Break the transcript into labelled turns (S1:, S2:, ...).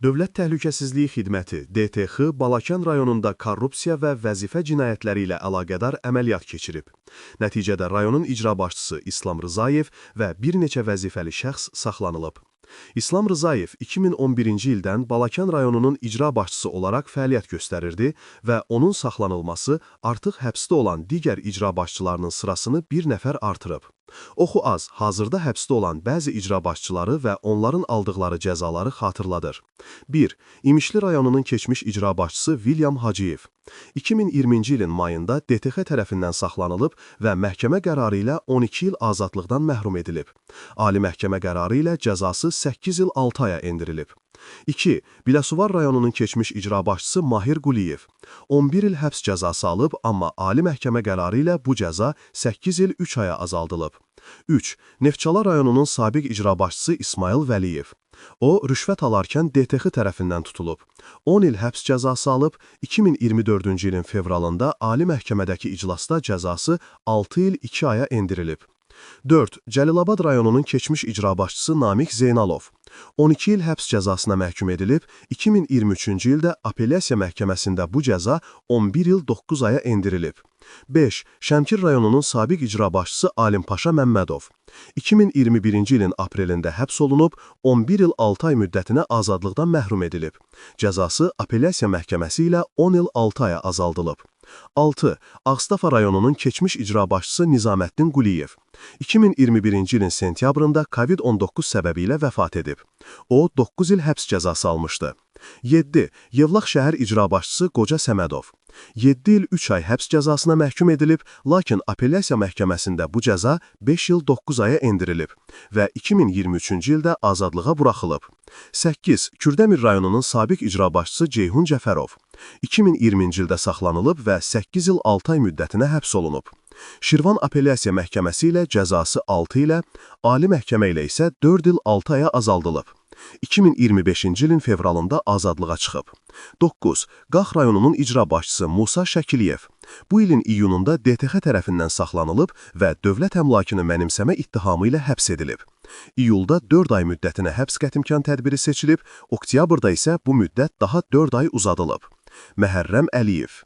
S1: Dövlət Təhlükəsizliyi Xidməti DTX Balakən rayonunda korrupsiya və vəzifə cinayətləri ilə əlaqədar əməliyyat keçirib. Nəticədə rayonun icra başçısı İslam Rzayev və bir neçə vəzifəli şəxs saxlanılıb. İslam Rzayev 2011-ci ildən Balakən rayonunun icra başçısı olaraq fəaliyyət göstərirdi və onun saxlanılması artıq həbsdə olan digər icra başçılarının sırasını bir nəfər artırıb. Oxu az, hazırda həbsdə olan bəzi icra başçıları və onların aldıqları cəzaları xatırladır. 1. İmişli rayonunun keçmiş icra başçısı William Hacıyev. 2020-ci ilin mayında DTX tərəfindən saxlanılıb və məhkəmə qərarı ilə 12 il azadlıqdan məhrum edilib. Ali məhkəmə qərarı ilə cəzası 8 il 6 aya endirilib. 2. Biləsuvar rayonunun keçmiş icra başçısı Mahir Quliyev. 11 il həbs cəzası alıb, amma Ali məhkəmə qərarı ilə bu cəza 8 il 3 aya azaldılıb. 3. Neftçala rayonunun sabiq icra başçısı İsmail Vəliyev. O, rüşvət alarkən DTX tərəfindən tutulub. 10 il həbs cəzası alıb, 2024-cü ilin fevralında Ali məhkəmədəki iclasda cəzası 6 il 2 aya endirilib. 4. Cəlilabad rayonunun keçmiş icra başçısı Namiq Zeynalov. 12 il həbs cəzasına məhkum edilib, 2023-cü ildə apellyasiya məhkəməsində bu cəza 11 il 9 aya endirilib. 5. Şəmkir rayonunun sabiq icra başçısı Alimpaşa Məmmədov. 2021-ci ilin aprelində həbs olunub, 11 il 6 ay müddətinə azadlıqdan məhrum edilib. Cəzası apellyasiya məhkəməsi ilə 10 il 6 aya azaldılıb. 6. Ağstafa rayonunun keçmiş icra başçısı Nizaməddin Quliyev. 2021-ci ilin sentyabrında COVID-19 səbəbilə vəfat edib. O, 9 il həbs cəzası almışdı. 7. Yevlax şəhər icra başçısı Qoca Səmədov. 7 il 3 ay həbs cəzasına məhkum edilib, lakin apellyasiya məhkəməsində bu cəza 5 il 9 aya endirilib və 2023-cü ildə azadlığa buraxılıb. 8. Kürdəmir rayonunun sabiq icra başçısı Ceyhun Cəfərov. 2020-ci ildə saxlanılıb və 8 il 6 ay müddətinə həbs olunub. Şirvan apellyasiya məhkəməsi ilə cəzası 6 ilə, Ali məhkəmə ilə isə 4 il 6 aya azaldılıb. 2025-ci ilin fevralında azadlığa çıxıb. 9. Qax rayonunun icra başçısı Musa Şəkiliyev. Bu ilin iyununda DTX tərəfindən saxlanılıb və dövlət əmlakını mənimsəmə ittihamı ilə həbs edilib. İyulda 4 ay müddətinə həbs qətimkan tədbiri seçilib, oktyabrda isə bu müddət daha 4 ay uzadılıb. Məhərrəm Əliyev.